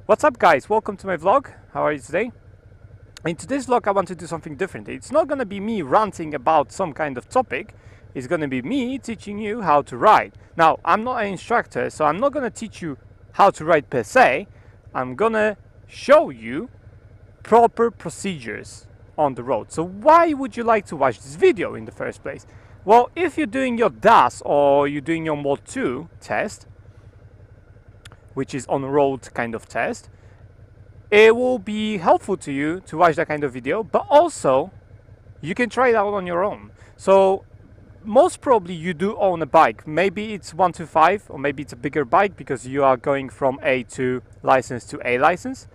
What's up guys, welcome to my vlog. How are you today? In today's vlog I want to do something different. It's not gonna be me ranting about some kind of topic. It's gonna be me teaching you how to ride. Now, I'm not an instructor, so I'm not gonna teach you how to ride per se. I'm gonna show you proper procedures on the road. So why would you like to watch this video in the first place? Well, if you're doing your DAS or you're doing your Mod 2 test, which is on-road kind of test, it will be helpful to you to watch that kind of video, but also you can try it out on your own. So most probably you do own a bike. Maybe it's 125 or maybe it's a bigger bike because you are going from A2 license to A license.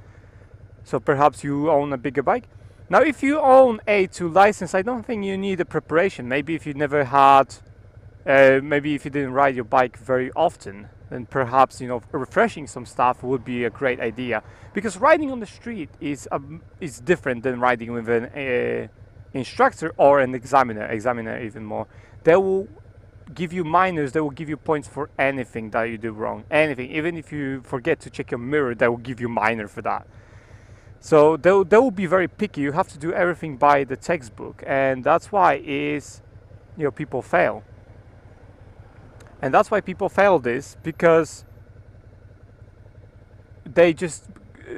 So perhaps you own a bigger bike. Now if you own A2 license, I don't think you need a preparation. Maybe if you never had, maybe if you didn't ride your bike very often, then perhaps, you know, refreshing some stuff would be a great idea, because riding on the street is different than riding with an instructor or an examiner even more. They will give you minors, they will give you points for anything that you do wrong, anything. Even if you forget to check your mirror, they will give you minor for that. So they will be very picky. You have to do everything by the textbook, and that's why people fail. And that's why people fail this, because they just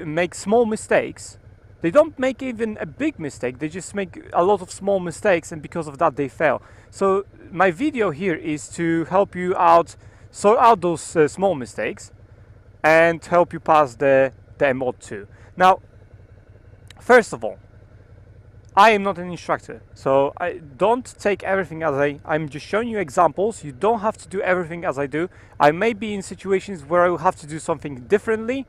make small mistakes. They don't make even a big mistake, they just make a lot of small mistakes, and because of that they fail. So my video here is to help you out, sort out those small mistakes and help you pass the Mod 2. Now, first of all, I am not an instructor, so I don't take everything as I'm just showing you examples. You don't have to do everything as I do. I may be in situations where I will have to do something differently,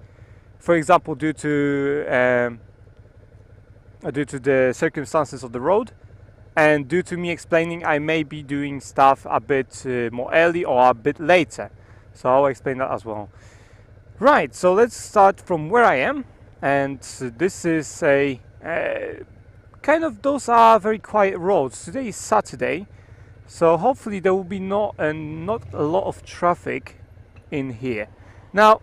for example, due to the circumstances of the road, and due to me explaining, I may be doing stuff a bit more early or a bit later. So I'll explain that as well. Right, so let's start from where I am, and this is a kind of, those are very quiet roads. Today is Saturday, so hopefully there will be not a lot of traffic in here. Now,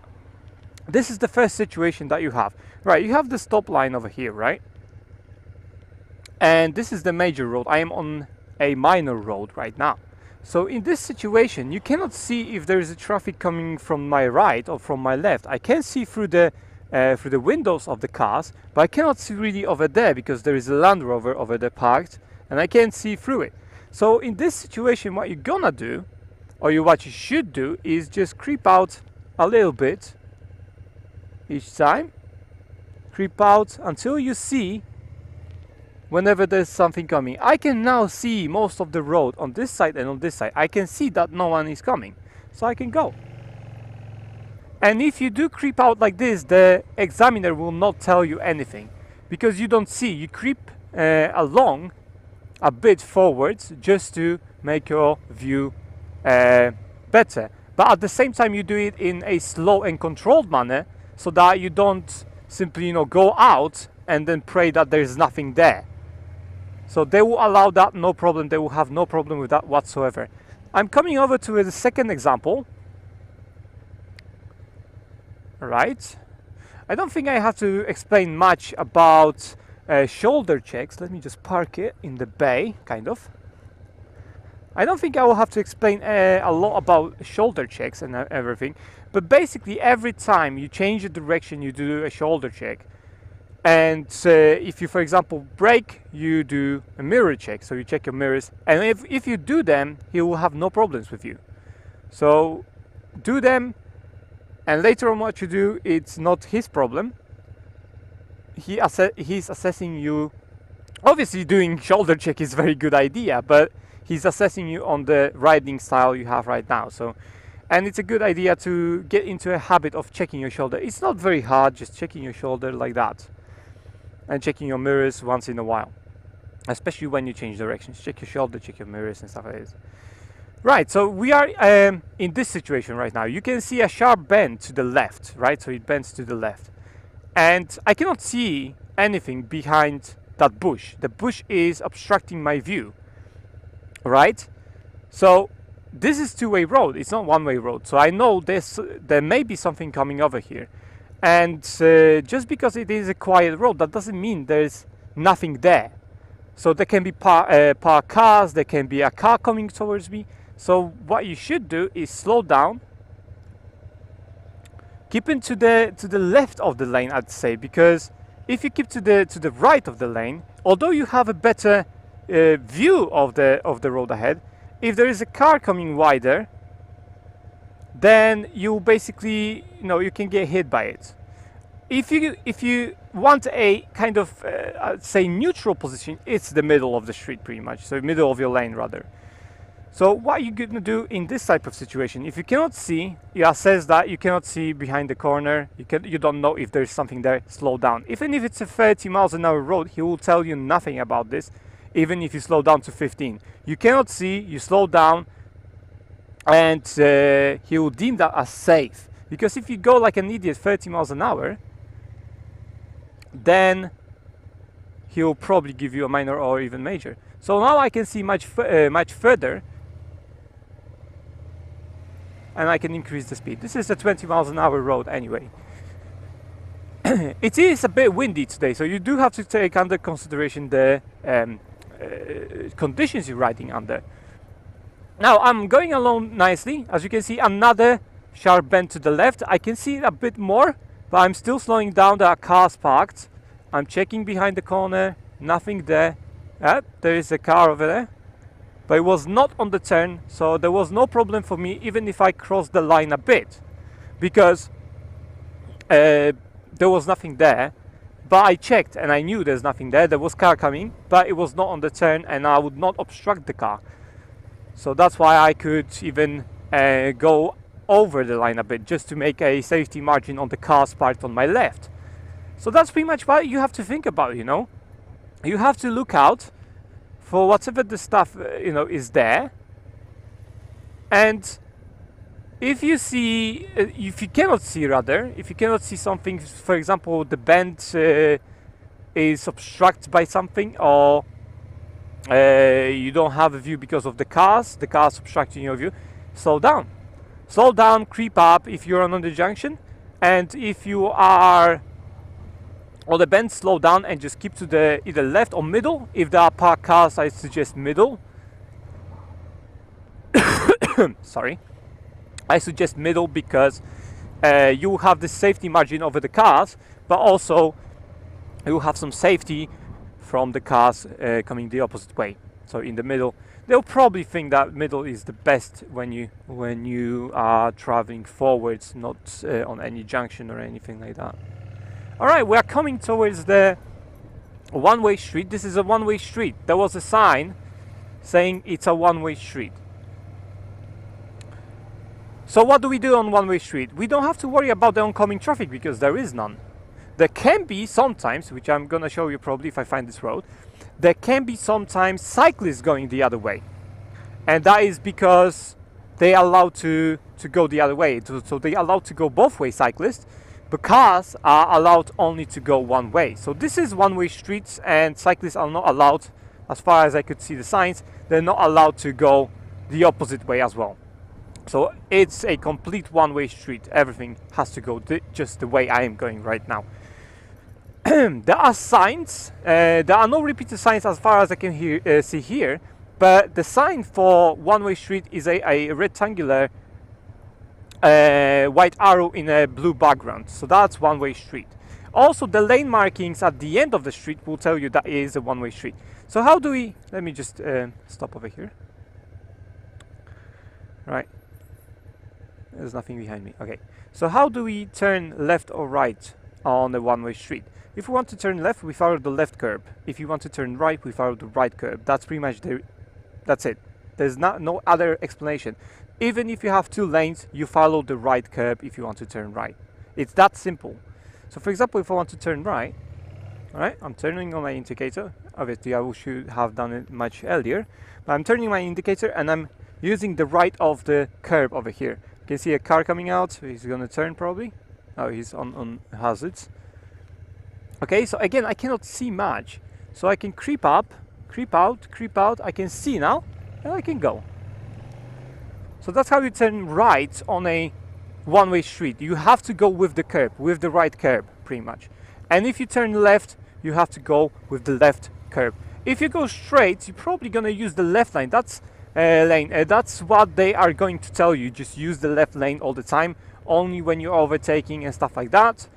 this is the first situation that you have. Right, you have the stop line over here, right? And this is the major road. I am on a minor road right now. So in this situation, you cannot see if there is a traffic coming from my right or from my left. I can see through the windows of the cars, but I cannot see really over there because there is a Land Rover over there parked, and I can't see through it. So in this situation, what you're gonna do, or what you should do, is just creep out a little bit each time. Creep out until you see whenever there's something coming. I can now see most of the road on this side and on this side. I can see that no one is coming, so I can go. And if you do creep out like this, the examiner will not tell you anything, because you don't see. You creep along a bit forwards just to make your view better. But at the same time, you do it in a slow and controlled manner, so that you don't simply, you know, go out and then pray that there is nothing there. So they will allow that, no problem. They will have no problem with that whatsoever. I'm coming over to the second example. Right, I don't think I have to explain much about shoulder checks. Let me just park it in the bay, kind of. I don't think I will have to explain a lot about shoulder checks and everything, but basically every time you change the direction, you do a shoulder check. And if you, for example, brake, you do a mirror check, so you check your mirrors, and if you do them, he will have no problems with you. So do them. And later on, what you do, it's not his problem. He's assessing you. Obviously, doing shoulder check is a very good idea, but he's assessing you on the riding style you have right now. So, and it's a good idea to get into a habit of checking your shoulder. It's not very hard, just checking your shoulder like that, and checking your mirrors once in a while, especially when you change directions. Check your shoulder, check your mirrors, and stuff like this. Right, so we are in this situation right now. You can see a sharp bend to the left, right? So it bends to the left. And I cannot see anything behind that bush. The bush is obstructing my view, right? So this is two-way road. It's not one-way road. So I know there may be something coming over here. And just because it is a quiet road, that doesn't mean there's nothing there. So there can be parked cars, there can be a car coming towards me. So what you should do is slow down, keeping to the left of the lane, I'd say, because if you keep to the right of the lane, although you have a better view of the road ahead, if there is a car coming wider, then you basically, you can get hit by it. If you want a kind of I'd say neutral position, it's the middle of the street pretty much, so middle of your lane rather. So what you're gonna do in this type of situation, if you cannot see, you assess that you cannot see behind the corner, you don't know if there's something there, slow down. Even if it's a 30 miles an hour road, he will tell you nothing about this, even if you slow down to 15. You cannot see, you slow down, and he will deem that as safe. Because if you go like an idiot 30 miles an hour, then he'll probably give you a minor or even major. So now I can see much further, and I can increase the speed. This is a 20 miles an hour road anyway. It is a bit windy today, so you do have to take under consideration the conditions you're riding under. Now I'm going along nicely. As you can see, another sharp bend to the left. I can see it a bit more, but I'm still slowing down. There are cars parked. I'm checking behind the corner, nothing there. There is a car over there, but it was not on the turn, so there was no problem for me even if I crossed the line a bit, because there was nothing there. But I checked and I knew there's nothing there. There was car coming, but it was not on the turn and I would not obstruct the car. So that's why I could even go over the line a bit, just to make a safety margin on the cars parked on my left. So that's pretty much what you have to think about, You have to look out for whatever the stuff, is there. And if you cannot see something, for example, the bend is obstructed by something, or you don't have a view because of the cars obstructing your view, slow down, creep up if you're on the junction, and if you are on the bend, slow down and just keep to the either left or middle. If there are parked cars, I suggest middle. Sorry, I suggest middle because you have the safety margin over the cars, but also you have some safety from the cars coming the opposite way. So in the middle, they'll probably think that middle is the best when you are traveling forwards, not on any junction or anything like that. All right, we are coming towards the one-way street. This is a one-way street. There was a sign saying it's a one-way street. So what do we do on one-way street? We don't have to worry about the oncoming traffic because there is none. There can be sometimes, which I'm gonna show you probably if I find this road, there can be sometimes cyclists going the other way. And that is because they are allowed to go the other way. So they are allowed to go both way, cyclists, but cars are allowed only to go one way. So this is one-way streets, and cyclists are not allowed, as far as I could see the signs, they're not allowed to go the opposite way as well. So it's a complete one-way street. Everything has to go just the way I am going right now. There are signs. There are no repeated signs as far as I can see here, but the sign for one-way street is a rectangular white arrow in a blue background. So that's one-way street. Also, the lane markings at the end of the street will tell you that it is a one-way street. So how do we... Let me just stop over here. Right. There's nothing behind me. Okay. So how do we turn left or right on a one-way street? If we want to turn left, we follow the left curb. If you want to turn right, we follow the right curb. That's pretty much that's it. There's no other explanation. Even if you have two lanes, you follow the right curb if you want to turn right. It's that simple. So for example, if I want to turn right, all right, I'm turning on my indicator. Obviously, I should have done it much earlier, but I'm turning my indicator and I'm using the right of the curb over here. You can see a car coming out. He's going to turn probably. Oh, he's on hazards. Okay, so again, I cannot see much. So I can creep up, creep out, creep out. I can see now, and I can go. So that's how you turn right on a one-way street. You have to go with the curb, with the right curb, pretty much. And if you turn left, you have to go with the left curb. If you go straight, you're probably gonna use the left lane. That's that's what they are going to tell you. Just use the left lane all the time. Only when you're overtaking and stuff like that,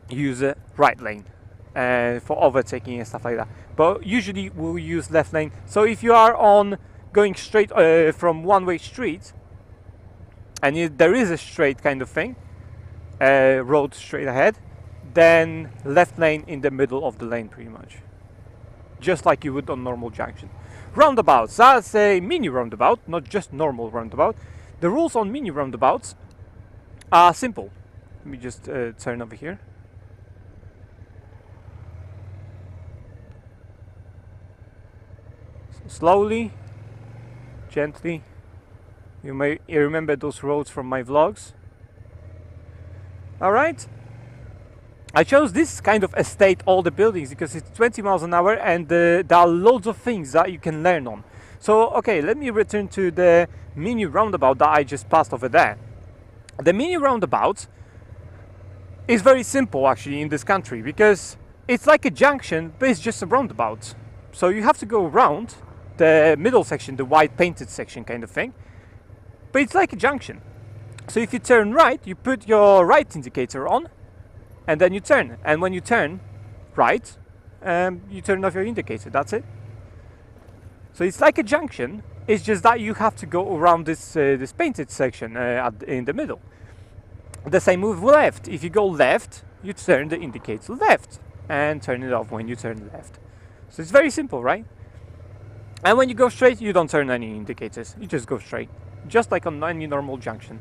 use a right lane for overtaking and stuff like that. But usually we'll use left lane. So if you are on going straight from one-way street, and there is a straight kind of thing, road straight ahead, then left lane in the middle of the lane, pretty much, just like you would on normal junction. Roundabouts, that's a mini roundabout, not just normal roundabout. The rules on mini roundabouts are simple. Let me just turn over here. Slowly, gently. You may remember those roads from my vlogs. Alright. I chose this kind of estate, all the buildings, because it's 20 miles an hour and there are loads of things that you can learn on. So, okay, let me return to the mini roundabout that I just passed over there. The mini roundabout is very simple actually in this country, because it's like a junction, but it's just a roundabout. So you have to go around the middle section, the white painted section kind of thing, but it's like a junction. So if you turn right, you put your right indicator on, and then you turn. And when you turn right, you turn off your indicator. That's it. So it's like a junction. It's just that you have to go around this this painted section in the middle. The same with left. If you go left, you turn the indicator left and turn it off when you turn left. So it's very simple, right? And when you go straight, you don't turn any indicators. You just go straight, just like on any normal junction.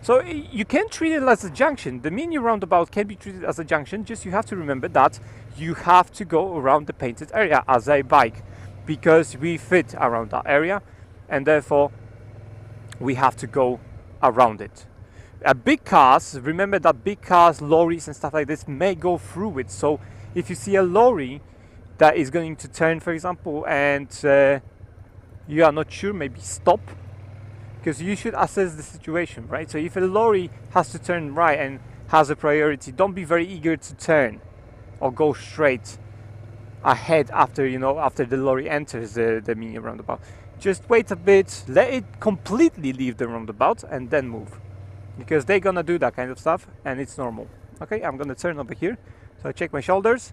So you can treat it as a junction. The mini roundabout can be treated as a junction. Just you have to remember that you have to go around the painted area as a bike, because we fit around that area, and therefore we have to go around it. Big cars, remember that big cars, lorries and stuff like this may go through it. So if you see a lorry that is going to turn, for example, and you are not sure, maybe stop, because you should assess the situation, right? So if a lorry has to turn right and has a priority, don't be very eager to turn or go straight ahead after, you know, after the lorry enters the mini roundabout. Just wait a bit, let it completely leave the roundabout and then move, because they're gonna do that kind of stuff and it's normal. Okay, I'm gonna turn over here. So I check my shoulders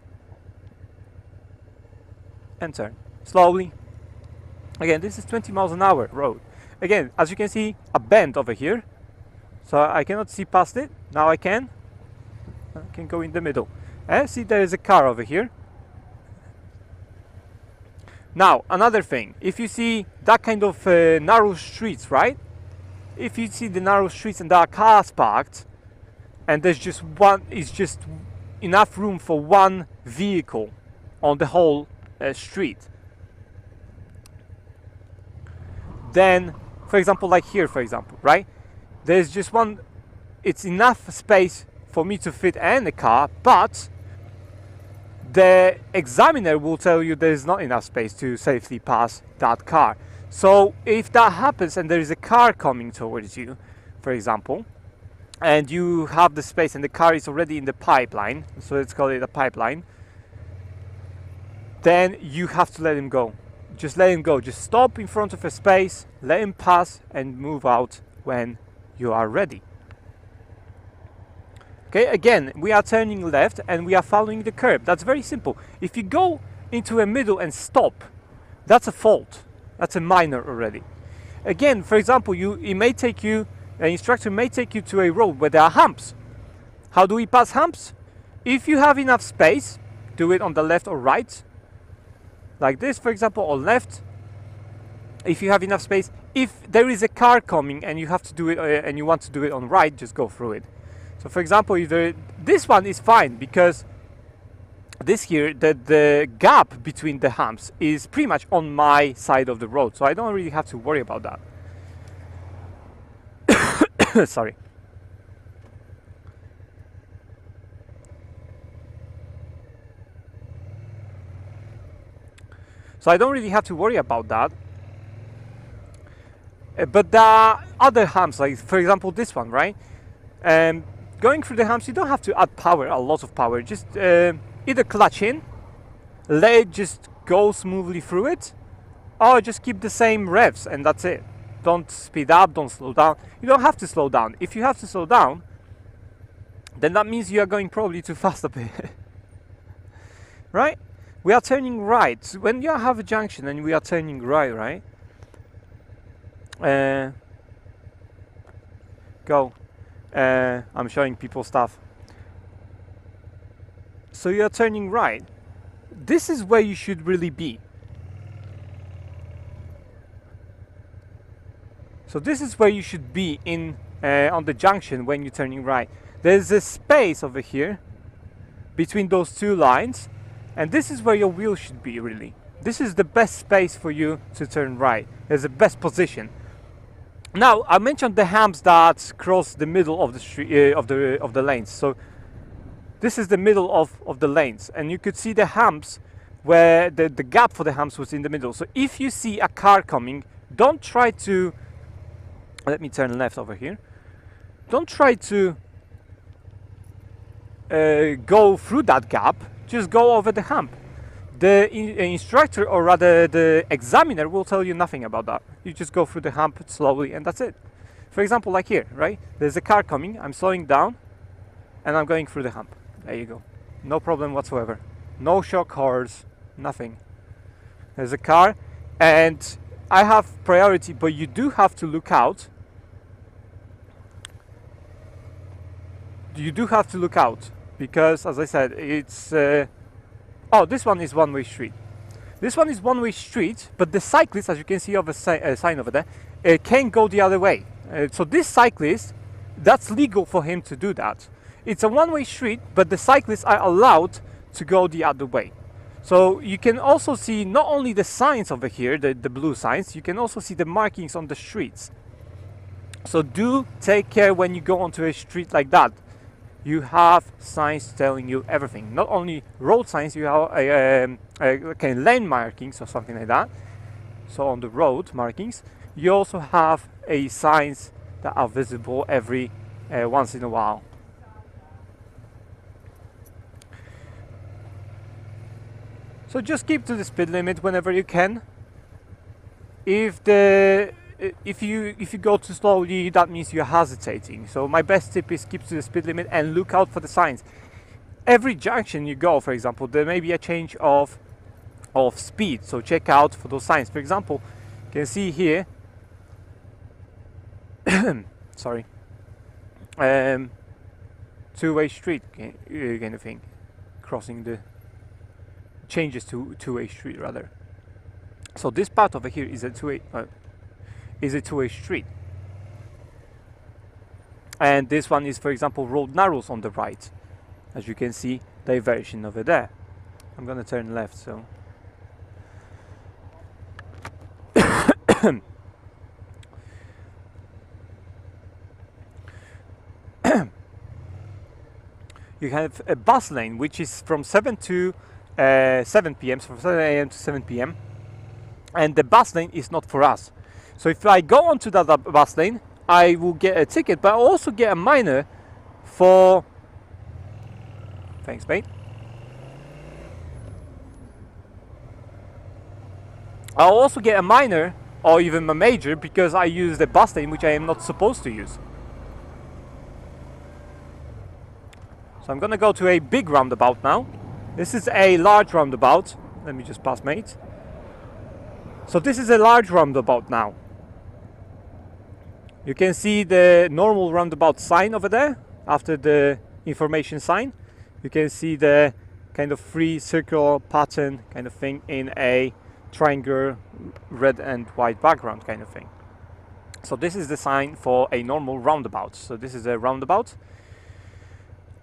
and turn slowly. Again, this is 20 miles an hour road. Again, as you can see, a bend over here, so I cannot see past it. Now I can go in the middle. See, there is a car over here. Now another thing, if you see that kind of narrow streets, right? If you see the narrow streets and there are cars parked and there's just one, is just enough room for one vehicle on the whole street, then, for example, like here, for example, right, there's just one, it's enough space for me to fit in the car, but the examiner will tell you there's not enough space to safely pass that car. So if that happens and there is a car coming towards you, for example, and you have the space and the car is already in the pipeline, so let's call it a pipeline, then you have to let him go. Just let him go. Just stop in front of a space, let him pass and move out when you are ready. Okay, again, we are turning left and we are following the curb. That's very simple. If you go into a middle and stop, that's a fault. That's a minor already. Again, for example, it may take you, an instructor may take you to a road where there are humps. How do we pass humps? If you have enough space, do it on the left or right. Like this, for example, or left. If you have enough space, if there is a car coming and you have to do it and you want to do it on right, just go through it. So for example, if this one is fine, because this here, the gap between the humps is pretty much on my side of the road, so I don't really have to worry about that. Sorry. So I don't really have to worry about that. But there are other humps, like for example this one, right? Going through the humps, you don't have to add power, a lot of power. Just either clutch in, let it just go smoothly through it, or just keep the same revs, and that's it. Don't speed up, don't slow down. You don't have to slow down. If you have to slow down, then that means you are going probably too fast a bit. Right? We are turning right. When you have a junction and we are turning right? Go. I'm showing people stuff. So you are turning right. This is where you should really be. So this is where you should be in on the junction when you're turning right. There's a space over here between those two lines, and this is where your wheel should be really. This is the best space for you to turn right. It's the best position. Now I mentioned the humps that cross the middle of the street of the lanes. So this is the middle of the lanes, and you could see the humps where the gap for the humps was in the middle. So if you see a car coming, don't try to, let me turn left over here. Don't try to go through that gap, just go over the hump. The instructor, or rather the examiner, will tell you nothing about that. You just go through the hump slowly and that's it. For example, like here, right? There's a car coming, I'm slowing down and I'm going through the hump. There you go. No problem whatsoever. No shock horse, nothing. There's a car and I have priority, but you do have to look out. You do have to look out because, as I said, it's oh, this one is one-way street. This one is one-way street, but the cyclist, as you can see of a sign over there, can go the other way. So this cyclist, that's legal for him to do that. It's a one-way street, but the cyclists are allowed to go the other way. So you can also see not only the signs over here, the blue signs, you can also see the markings on the streets. So do take care when you go onto a street like that. You have signs telling you everything. Not only road signs, you have okay, lane markings or something like that. So on the road markings, you also have signs that are visible every once in a while. So just keep to the speed limit whenever you can. If you go too slowly, that means you're hesitating. So my best tip is keep to the speed limit and look out for the signs. Every junction you go, for example, there may be a change of speed, so check out for those signs. For example, you can see here sorry, two-way street kind of thing, crossing the changes to two-way street rather. So this part over here is a two-way street, and this one is, for example, road narrows on the right. As you can see, diversion over there. I'm gonna turn left, so you have a bus lane which is from 7 to 7 p.m. So from 7 a.m. to 7 p.m. and the bus lane is not for us. So if I go onto that bus lane, I will get a ticket, but I'll also get a minor for... Thanks, mate. I'll also get a minor or even a major because I use the bus lane which I am not supposed to use. So I'm gonna go to a big roundabout now. This is a large roundabout. Let me just pass, mate. So this is a large roundabout now. You can see the normal roundabout sign over there after the information sign. You can see the kind of free circle pattern kind of thing in a triangle red and white background kind of thing. So this is the sign for a normal roundabout. So this is a roundabout.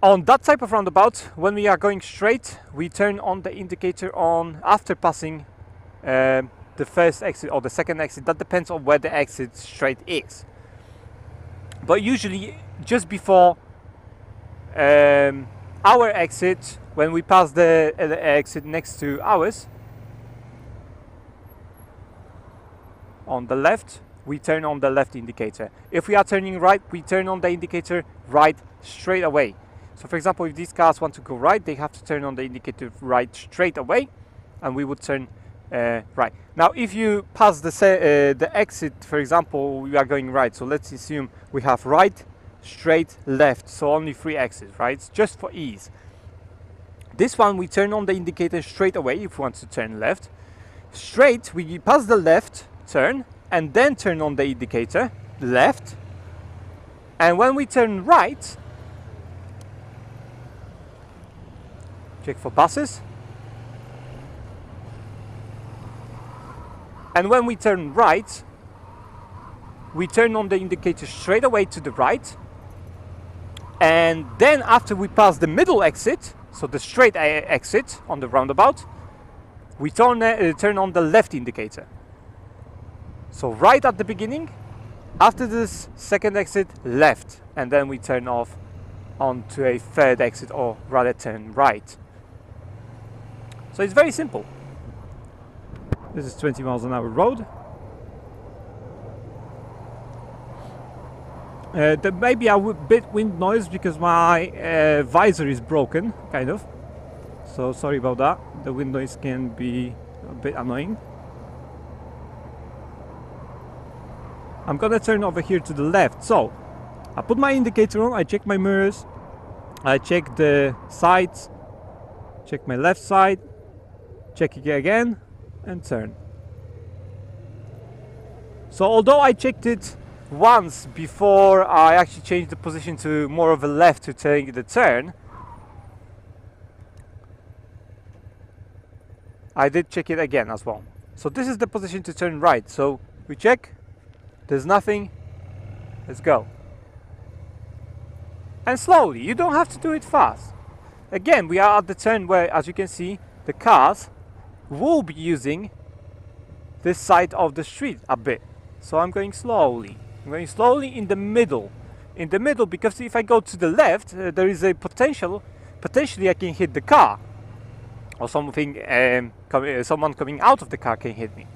On that type of roundabout, when we are going straight, we turn on the indicator on after passing the first exit or the second exit. That depends on where the exit straight is. But usually just before our exit, when we pass the exit next to ours, on the left, we turn on the left indicator. If we are turning right, we turn on the indicator right straight away. So for example, if these cars want to go right, they have to turn on the indicator right straight away, and we would turn right. Now if you pass the exit, for example, we are going right, so let's assume we have right, straight, left, so only 3 exits, right? It's just for ease. This one we turn on the indicator straight away if we want to turn left. Straight, we pass the left turn and then turn on the indicator left, and when we turn right, check for buses, and when we turn right, we turn on the indicator straight away to the right, and then after we pass the middle exit, so the straight exit on the roundabout, we turn on the left indicator. So right at the beginning, after this second exit, left, and then we turn off onto a third exit, or rather turn right. So it's very simple. This is 20 miles an hour road. There may be a bit wind noise because my visor is broken, kind of. So sorry about that. The wind noise can be a bit annoying. I'm gonna turn over here to the left. So I put my indicator on, I check my mirrors, I check the sides, check my left side, check it again, and turn. So although I checked it once before I actually changed the position to more of a left to take the turn, I did check it again as well. So this is the position to turn right. So we check, there's nothing, let's go. And slowly, you don't have to do it fast. Again, we are at the turn where, as you can see, the cars will be using this side of the street a bit. So I'm going slowly. I'm going slowly in the middle. In the middle, because if I go to the left, there is a potentially I can hit the car. Or something, someone coming out of the car can hit me.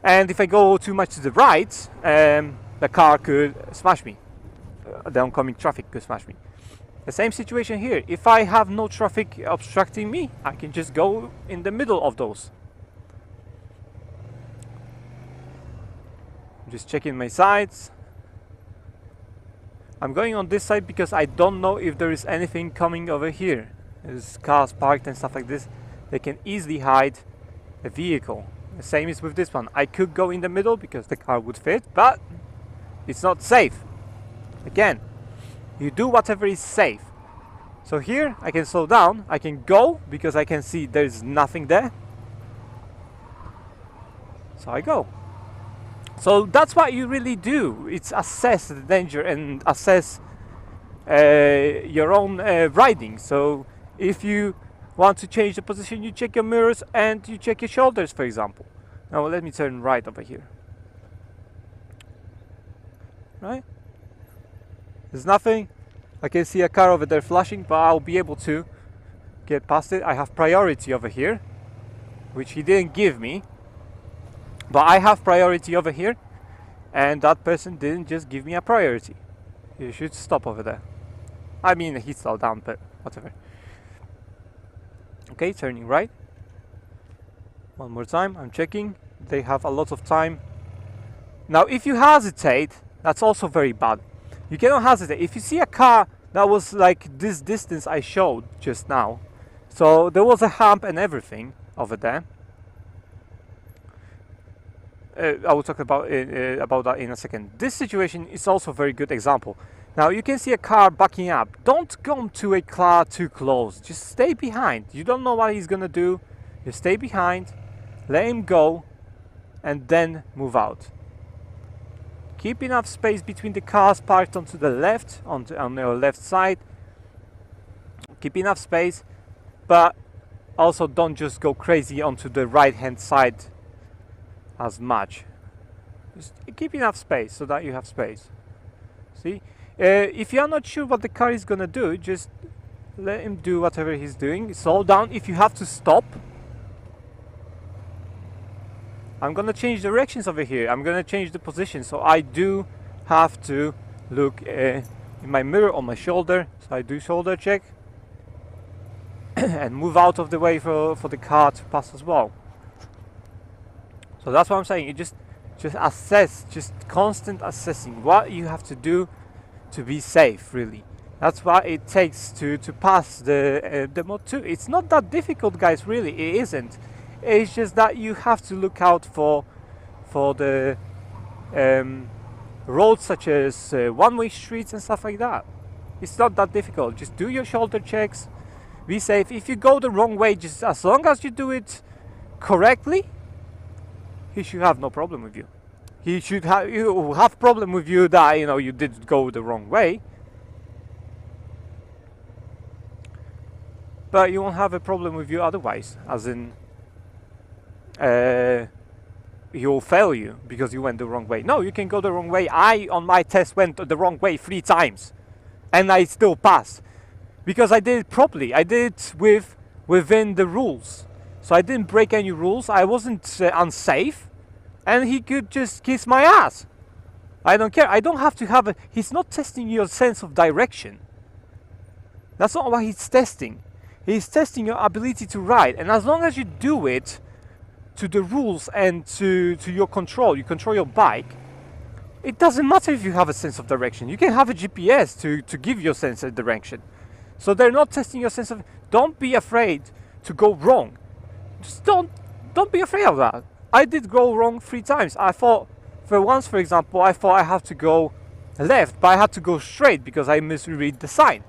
And if I go too much to the right, the car could smash me. The oncoming traffic could smash me. The same situation here. If I have no traffic obstructing me, I can just go in the middle of those. I'm just checking my sides. I'm going on this side because I don't know if there is anything coming over here. There's cars parked and stuff like this. They can easily hide a vehicle. The same is with this one. I could go in the middle because the car would fit, but it's not safe. Again, you do whatever is safe. So here I can slow down, I can go because I can see there's nothing there. So I go. So that's what you really do. It's assess the danger and assess your own riding. So if you want to change the position, you check your mirrors and you check your shoulders, for example. Now let me turn right over here. Right? There's nothing. I can see a car over there flashing, but I'll be able to get past it. I have priority over here, which he didn't give me. But I have priority over here, and that person didn't just give me a priority. You should stop over there. I mean, he slowed down, but whatever. Okay, turning right. One more time, I'm checking. They have a lot of time. Now, if you hesitate, that's also very bad. You cannot hesitate. If you see a car that was like this distance I showed just now, so there was a hump and everything over there. I will talk about that in a second. This situation is also a very good example. Now you can see a car backing up. Don't come to a car too close. Just stay behind. You don't know what he's gonna do. You stay behind, let him go, and then move out. Keep enough space between the cars parked onto the left, on your left side. Keep enough space, but also don't just go crazy onto the right hand side as much. Just keep enough space so that you have space. See? If you are not sure what the car is gonna do, just let him do whatever he's doing. Slow down if you have to stop. I'm gonna change directions over here. I'm gonna change the position. So I do have to look in my mirror on my shoulder. So I do shoulder check and move out of the way for the car to pass as well. So that's what I'm saying. You just assess, just constant assessing what you have to do to be safe, really. That's what it takes to pass the mod 2. It's not that difficult, guys, really. It isn't. It's just that you have to look out for the roads such as one-way streets and stuff like that. It's not that difficult. Just do your shoulder checks, be safe. If you go the wrong way, just as long as you do it correctly, he should have no problem with you. He should have problem with you that you did go the wrong way, but you won't have a problem with you otherwise. As in, he will fail you because you went the wrong way. No, you can go the wrong way. I on my test went the wrong way 3 times, and I still passed because I did it properly. I did it within the rules, so I didn't break any rules. I wasn't unsafe. And he could just kiss my ass. I don't care. I don't have to have a... He's not testing your sense of direction. That's not what he's testing. He's testing your ability to ride. And as long as you do it to the rules and to your control, you control your bike, it doesn't matter if you have a sense of direction. You can have a GPS to give your sense of direction. So they're not testing your sense of... Don't be afraid to go wrong. Just don't be afraid of that. I did go wrong 3 times. I thought, for once, for example, I thought I had to go left, but I had to go straight because I misread the sign.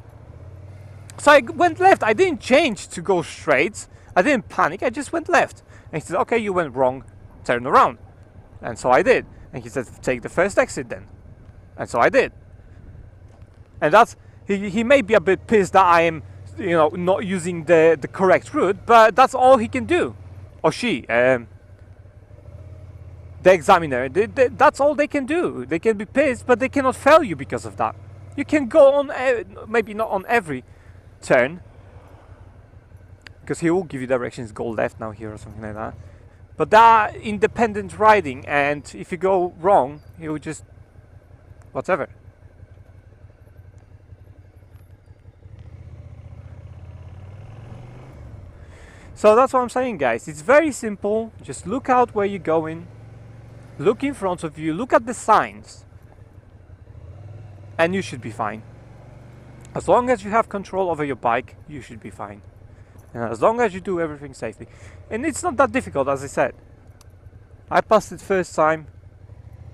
So I went left. I didn't change to go straight. I didn't panic. I just went left. And he said, okay, you went wrong. Turn around. And so I did. And he said, take the first exit then. And so I did. And that's... He may be a bit pissed that I am, not using the correct route, but that's all he can do. Or she. The examiner, that's all they can do. They can be pissed, but they cannot fail you because of that. You can go on, maybe not on every turn, because he will give you directions, go left now here or something like that. But that independent riding, and if you go wrong, he will just whatever. So that's what I'm saying, guys. It's very simple. Just look out where you're going. Look in front of you, look at the signs, and you should be fine. As long as you have control over your bike, you should be fine. And as long as you do everything safely. And it's not that difficult, as I said. I passed it first time,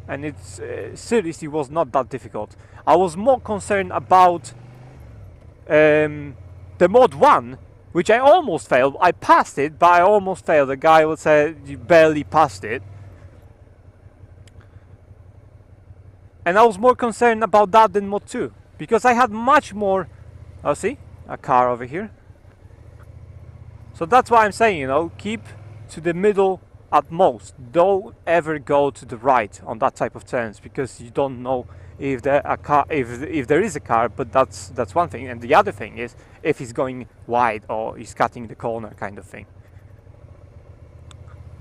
and it's seriously was not that difficult. I was more concerned about the mod 1, which I almost failed. I passed it, but I almost failed. The guy would say, you barely passed it. And I was more concerned about that than mod 2, because I had much more... Oh, see? A car over here. So that's why I'm saying, keep to the middle at most. Don't ever go to the right on that type of turns, because you don't know if there is a car, but that's one thing. And the other thing is if he's going wide or he's cutting the corner kind of thing.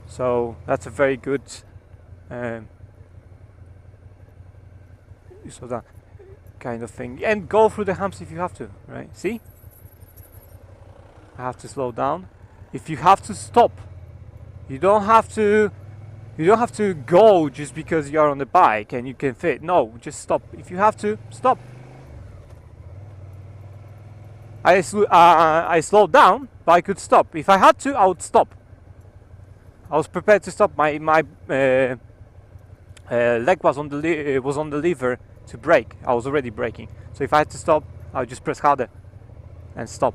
So that's a very good... so that kind of thing, and go through the humps if you have to, right? See, I have to slow down. If you have to stop, you don't have to go just because you're on the bike and you can fit. No, just stop. If you have to, stop. I slowed down, but I could stop. If I had to, I would stop. I was prepared to stop. My leg was on the lever to brake. I was already braking, so if I had to stop, I would just press harder and stop.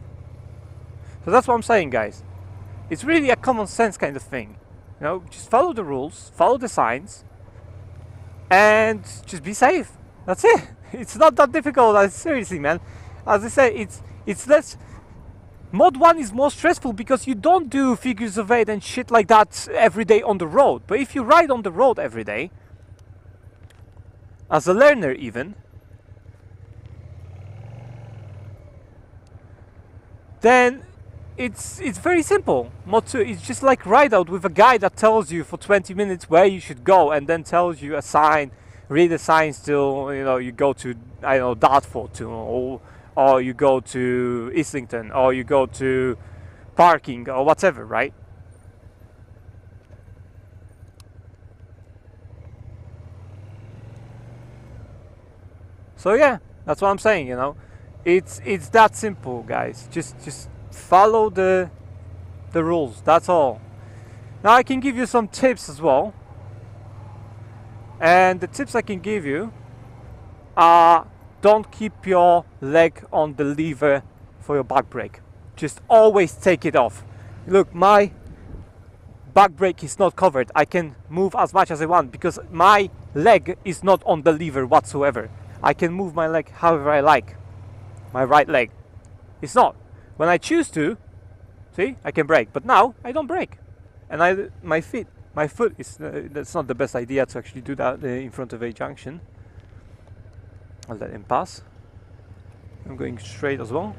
So that's what I'm saying, guys. It's really a common sense kind of thing. Just follow the rules, follow the signs, and just be safe. That's it. It's not that difficult. Seriously, man. As I say, it's less. Mod 1 is more stressful because you don't do figures of 8 and shit like that every day on the road. But if you ride on the road every day, as a learner even, then it's very simple. Moto, it's just like ride out with a guy that tells you for 20 minutes where you should go, and then tells you a sign, read the signs till you go to, I don't know, Dartford to, or you go to Islington, or you go to parking or whatever, right? So yeah, that's what I'm saying. It's that simple, guys. Just follow the rules. That's all. Now I can give you some tips as well, and the tips I can give you are: don't keep your leg on the lever for your back brake. Just always take it off. Look, my back brake is not covered. I can move as much as I want because my leg is not on the lever whatsoever. I can move my leg however I like. My right leg. It's not. When I choose to, see, I can brake. But now I don't brake, and my foot is. That's not the best idea to actually do that in front of a junction. I'll let him pass. I'm going straight as well.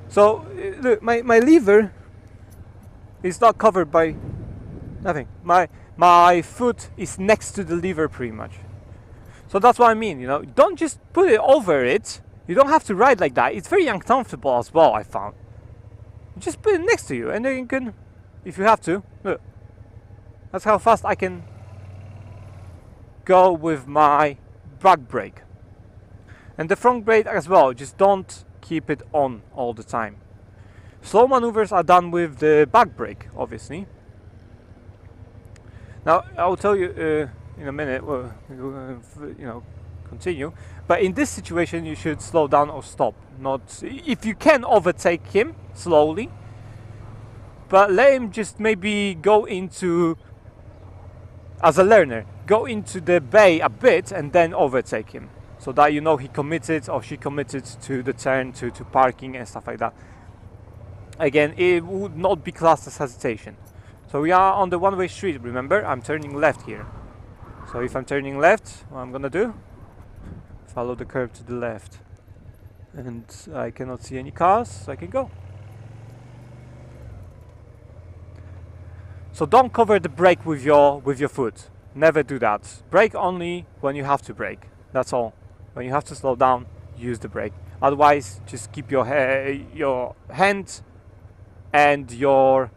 So look, my lever is not covered by nothing. My foot is next to the lever pretty much. So that's what I mean, Don't just put it over it. You don't have to ride like that. It's very uncomfortable as well, I found. Just put it next to you, and then you can, if you have to, look. That's how fast I can go with my back brake. And the front brake as well, just don't keep it on all the time. Slow maneuvers are done with the back brake, obviously. Now, I'll tell you in a minute, continue. But in this situation, you should slow down or stop. Not, if you can overtake him slowly, but let him just maybe go into, as a learner, go into the bay a bit and then overtake him. So that he committed or she committed to the turn, to parking and stuff like that. Again, it would not be classed as hesitation. So we are on the one-way street, remember? I'm turning left here. So if I'm turning left, what I'm gonna do? Follow the curb to the left. And I cannot see any cars, so I can go. So don't cover the brake with your foot. Never do that. Brake only when you have to brake. That's all. When you have to slow down, use the brake. Otherwise, just keep your hand and your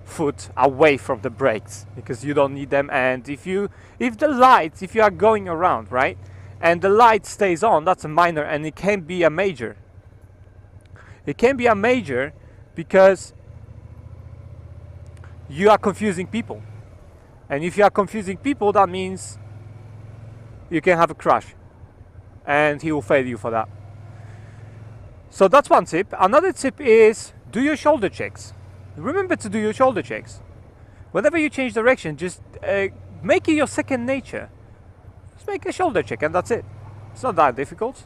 foot away from the brakes, because you don't need them. And if you are going around, right, and the light stays on, that's a minor, and it can be a major. It can be a major because you are confusing people. And if you are confusing people, that means you can have a crash, and he will fail you for that. So that's one tip. Another tip is do your shoulder checks. Remember to do your shoulder checks. Whenever you change direction, just make it your second nature. Just make a shoulder check and that's it. It's not that difficult.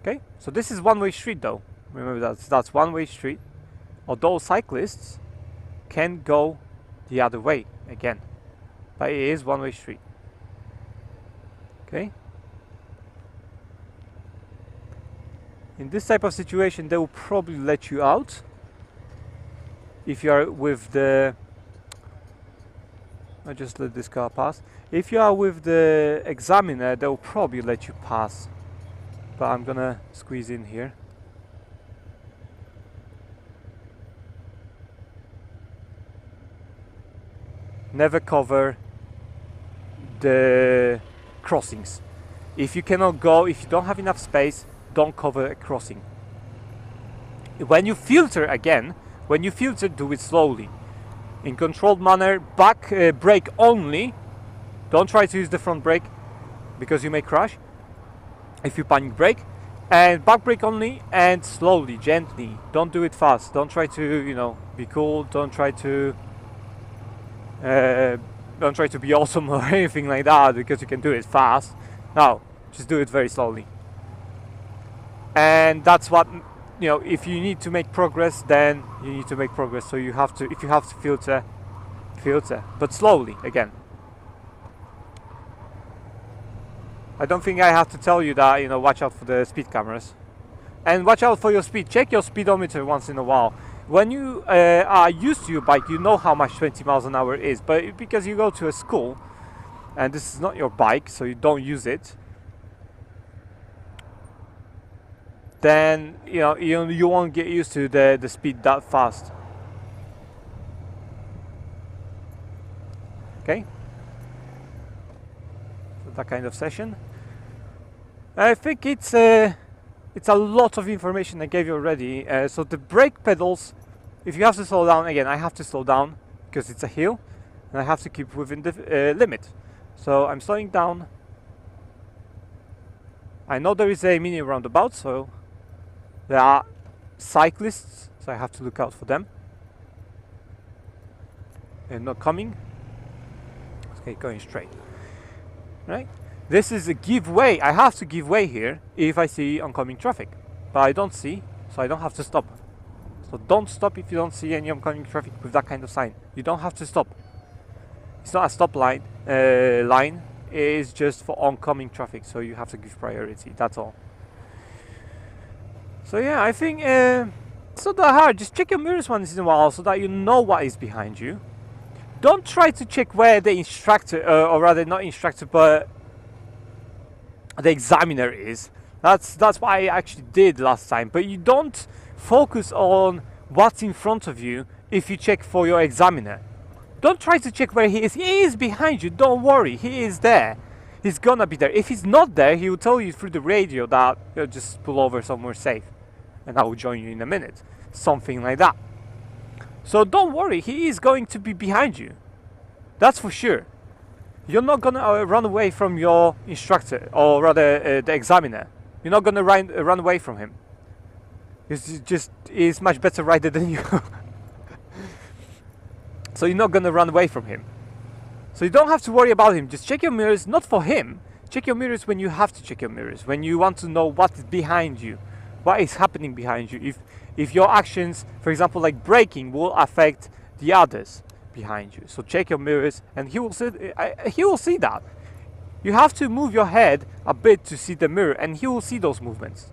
Okay, so this is one-way street though. Remember that's one-way street. Although cyclists can go the other way again. But it is one-way street. Okay. In this type of situation, they will probably let you out. If you are with the... I just let this car pass. If you are with the examiner, they will probably let you pass. But I'm gonna squeeze in here. Never cover the crossings. If you cannot go, if you don't have enough space, don't cover a crossing. When you filter again, do it slowly. In controlled manner, back brake only. Don't try to use the front brake because you may crash if you panic brake. And back brake only, and slowly, gently. Don't do it fast. Don't try to, be cool. Don't try to be awesome or anything like that because you can do it fast. No, just do it very slowly. And that's what, if you need to make progress, then you need to make progress. So you have to, if you have to filter, but slowly again. I don't think I have to tell you that, you know, watch out for the speed cameras. And watch out for your speed. Check your speedometer once in a while. When you are used to your bike, you know how much 20 miles an hour is. But because you go to a school, and this is not your bike, so you don't use it, then you won't get used to the speed that fast. Okay, so that kind of session. I think it's a lot of information I gave you already. So the brake pedals, if you have to slow down, again I have to slow down because it's a hill and I have to keep within the limit. So I'm slowing down. I know there is a mini roundabout, so there are cyclists, so I have to look out for them. They're not coming. Okay, going straight. Right? This is a give way. I have to give way here if I see oncoming traffic. But I don't see, so I don't have to stop. So don't stop if you don't see any oncoming traffic with that kind of sign. You don't have to stop. It's not a stop line. Line is just for oncoming traffic, so you have to give priority. That's all. So yeah, I think it's not that hard. Just check your mirrors once in a while so that you know what is behind you. Don't try to check where the instructor, or rather not instructor, but the examiner is. That's what I actually did last time. But you don't focus on what's in front of you if you check for your examiner. Don't try to check where he is. He is behind you. Don't worry. He is there. He's gonna be there. If he's not there, he will tell you through the radio that you'll just pull over somewhere safe and I will join you in a minute. Something like that. So don't worry. He is going to be behind you. That's for sure. You're not gonna run away from your instructor, or rather the examiner. You're not gonna run away from him. He's much better rider than you. So you're not gonna run away from him. So you don't have to worry about him. Just check your mirrors, not for him. Check your mirrors when you have to check your mirrors. When you want to know what is behind you, what is happening behind you. If your actions, for example, like braking, will affect the others behind you. So check your mirrors, and he will see that. You have to move your head a bit to see the mirror, and he will see those movements.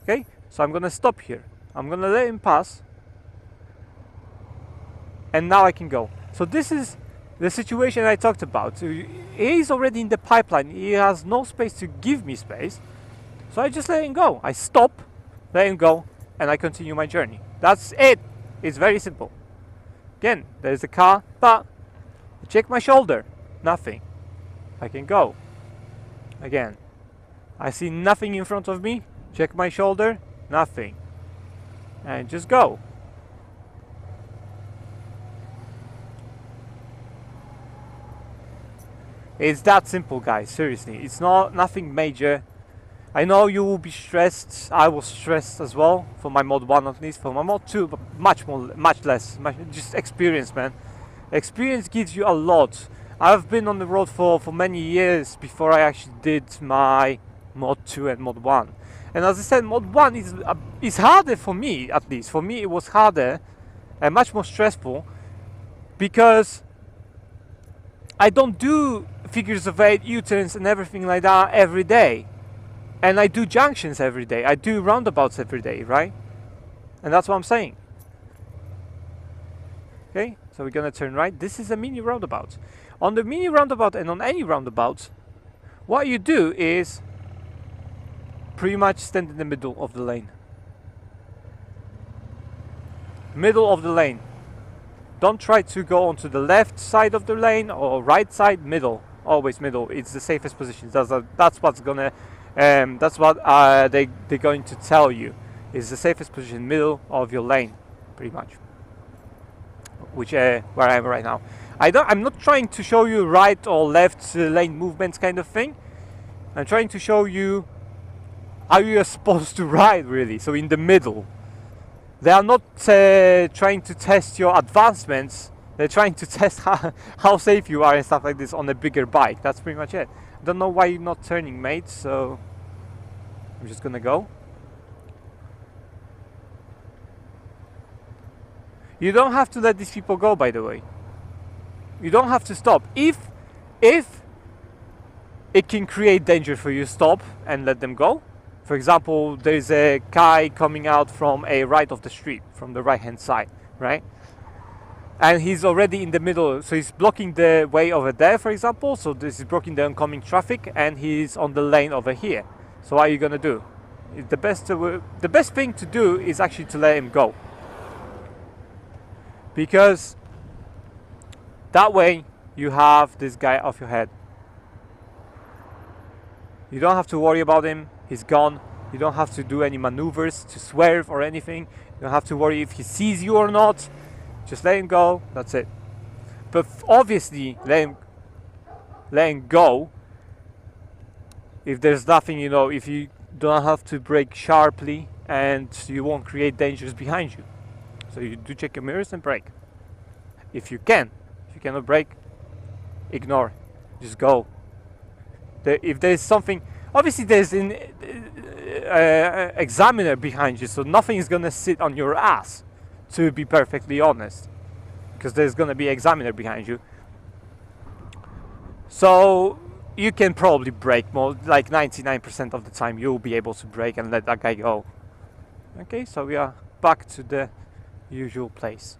Okay, so I'm gonna stop here. I'm gonna let him pass, and now I can go. So this is the situation I talked about. He's already in the pipeline. He has no space to give me space, so I just let him go. I stop, let him go, and I continue my journey. That's it. It's very simple. Again, there's a car, but I check my shoulder, nothing. I can go. Again, I see nothing in front of me, check my shoulder, nothing. And just go. It's that simple, guys, seriously. It's nothing major. I know you will be stressed. I was stressed as well for my mod 1 at least. For my mod 2, but much less. Just experience, man. Experience gives you a lot. I've been on the road for many years before I actually did my mod 2 and mod 1. And as I said, mod 1 is harder for me, at least. For me it was harder and much more stressful because I don't do figures of 8, U-turns and everything like that every day. And I do junctions every day. I do roundabouts every day, right? And that's what I'm saying. Okay, so we're gonna turn right. This is a mini roundabout. On the mini roundabout and on any roundabout, what you do is pretty much stand in the middle of the lane. Middle of the lane. Don't try to go onto the left side of the lane or right side. Middle. Always middle. It's the safest position. That's what's gonna. That's what they're going to tell you is the safest position, middle of your lane, pretty much. Which where I am right now. I'm not trying to show you right or left lane movements kind of thing. I'm trying to show you how you are supposed to ride, really. So in the middle. They are not trying to test your advancements. They're trying to test how safe you are and stuff like this on a bigger bike. That's pretty much it. Don't know why you're not turning, mate, so I'm just gonna go. You don't have to let these people go, by the way. You don't have to stop. If it can create danger for you. Stop and let them go. For example, there's a guy coming out from a right of the street, from the right hand side, right? And he's already in the middle, so he's blocking the way over there, for example. So this is blocking the oncoming traffic, and he's on the lane over here. So what are you gonna do? The best thing to do is actually to let him go, because that way you have this guy off your head. You don't have to worry about him. He's gone. You don't have to do any maneuvers to swerve or anything. You don't have to worry if he sees you or not. Just let him go. That's it. But obviously, let him go if there's nothing, you know, if you don't have to brake sharply and you won't create dangers behind you. So you do check your mirrors and brake. If you can. If you cannot brake, ignore. Just go. If there's something, obviously there's an examiner behind you, so nothing is gonna sit on your ass, to be perfectly honest, because there's gonna be examiner behind you. So you can probably brake more, like 99% of the time you'll be able to brake and let that guy go. Okay, so we are back to the usual place.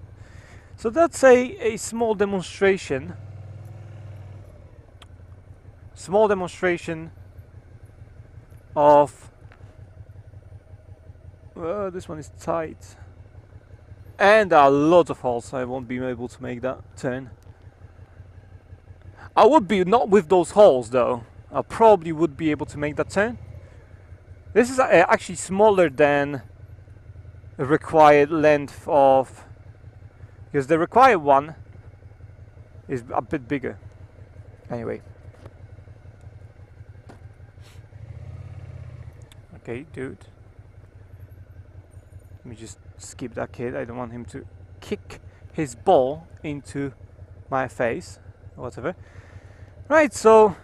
So that's a small demonstration. Small demonstration of this one is tight, and there are lots of holes, so I won't be able to make that turn. I would be, not with those holes though, I probably would be able to make that turn. This is actually smaller than the required length of, because the required one is a bit bigger. Anyway. Okay, dude. Let me just skip that kid. I don't want him to kick his ball into my face or whatever. Right, so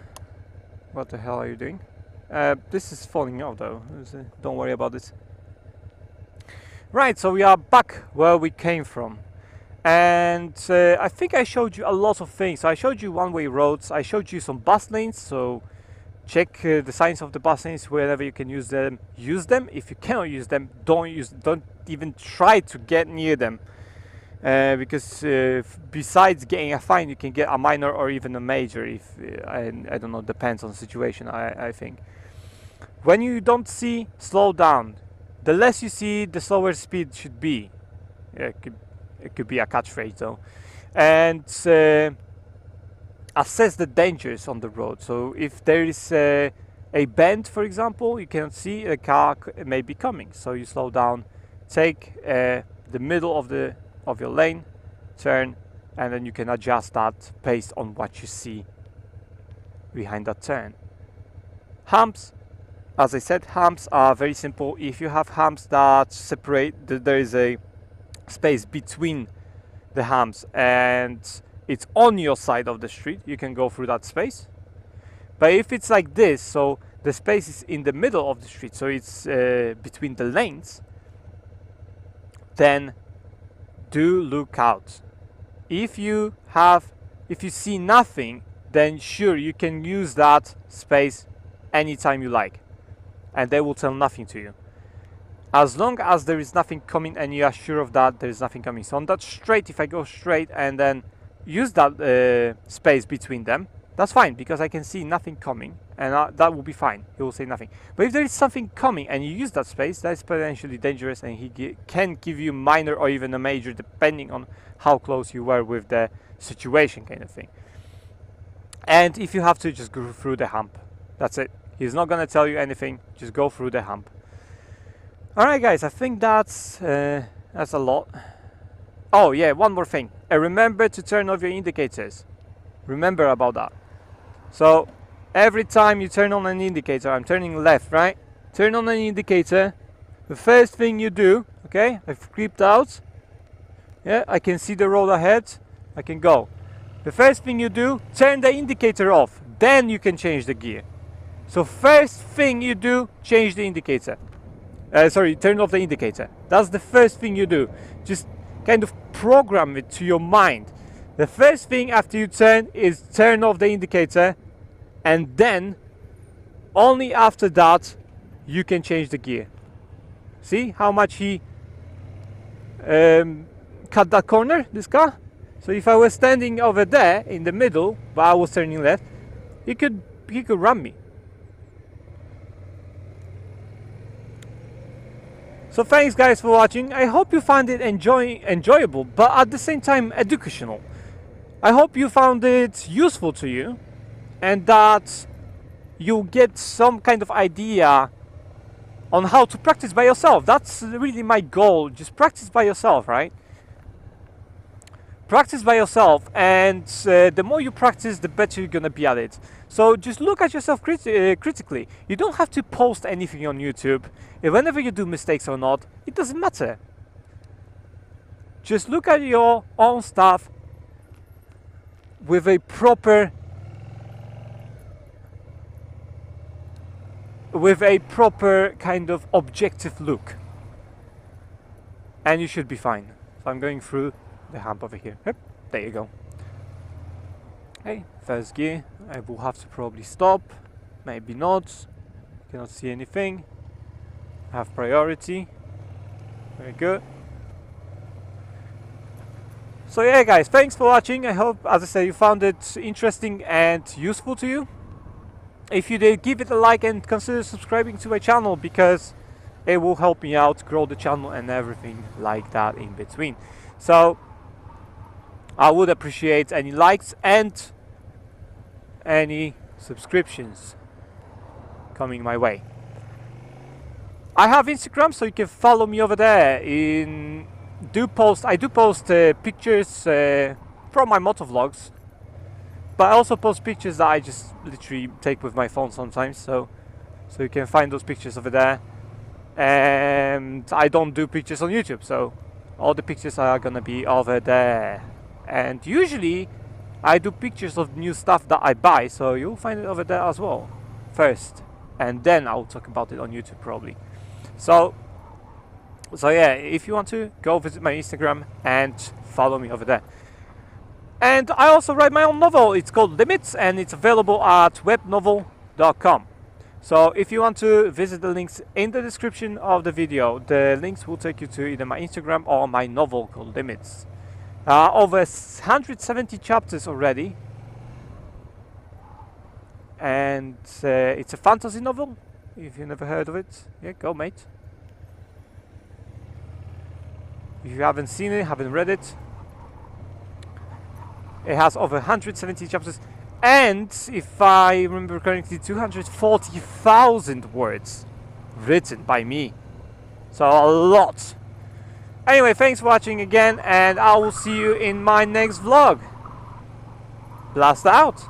what the hell are you doing? This is falling off though. Don't worry about this. Right, so we are back where we came from. And I think I showed you a lot of things. So I showed you one-way roads. I showed you some bus lanes. So check the signs of the bus lanes wherever you can use them. Use them. If you cannot use them, don't even try to get near them, because besides getting a fine, you can get a minor or even a major. If I don't know, depends on the situation. I think when you don't see, slow down. The less you see, the slower speed should be. It could be a catchphrase though, and assess the dangers on the road. So if there is a bend, for example, you cannot see, a car may be coming, so you slow down, take the middle of your lane, turn, and then you can adjust that based on what you see behind that turn. Humps, as I said, humps are very simple. If you have humps that separate, there is a space between the humps and it's on your side of the street, you can go through that space. But if it's like this, so the space is in the middle of the street, so it's between the lanes, then do look out. If you see nothing, then sure, you can use that space anytime you like, and they will tell nothing to you. As long as there is nothing coming and you are sure of that, there is nothing coming. So on that straight, if I go straight and then use that space between them, that's fine, because I can see nothing coming, and that will be fine. He will say nothing. But if there is something coming and you use that space, that's potentially dangerous, and he can give you minor or even a major, depending on how close you were with the situation, kind of thing. And if you have to, just go through the hump. That's it. He's not gonna tell you anything. Just go through the hump. All right, guys. I think that's a lot. Oh yeah, one more thing. Remember to turn off your indicators. Remember about that. So every time you turn on an indicator, I'm turning left, right? Turn on an indicator. The first thing you do, okay? I've creeped out. Yeah, I can see the road ahead. I can go. The first thing you do, turn the indicator off. Then you can change the gear. So first thing you do, change the indicator. Turn off the indicator. That's the first thing you do. Just kind of program it to your mind. The first thing after you turn is turn off the indicator, and then only after that you can change the gear. See how much he cut that corner, this car? So if I was standing over there in the middle while I was turning left, he could run me. So thanks guys for watching. I hope you found it enjoyable, but at the same time educational. I hope you found it useful to you, and that you get some kind of idea on how to practice by yourself. That's really my goal. Just practice by yourself, right? Practice by yourself, and the more you practice, the better you're gonna be at it. So just look at yourself critically. You don't have to post anything on YouTube. Whenever you do mistakes or not, it doesn't matter. Just look at your own stuff with a proper kind of objective look, and you should be fine. So I'm going through the hump over here. Yep, there you go. Okay, first gear. I will have to probably stop, maybe not. Cannot see anything. Have priority. Very good. So yeah guys, thanks for watching. I hope, as I said, you found it interesting and useful to you. If you did, give it a like and consider subscribing to my channel, because it will help me out grow the channel and everything like that in between. So I would appreciate any likes and any subscriptions coming my way. I have Instagram, so you can follow me over there. I do post pictures from my motovlogs, but I also post pictures that I just literally take with my phone sometimes, so you can find those pictures over there. And I don't do pictures on YouTube, so all the pictures are gonna be over there. And usually I do pictures of new stuff that I buy, so you'll find it over there as well first, and then I'll talk about it on YouTube probably. So yeah, if you want to, go visit my Instagram and follow me over there. And I also write my own novel. It's called Limits, and it's available at webnovel.com. So if you want to visit the links in the description of the video, the links will take you to either my Instagram or my novel called Limits. Over 170 chapters already, and it's a fantasy novel. If you never heard of it, yeah, go mate. If you haven't seen it, haven't read it, it has over 170 chapters, and if I remember correctly, 240,000 words written by me. So a lot. Anyway, thanks for watching again, and I will see you in my next vlog. Blast out!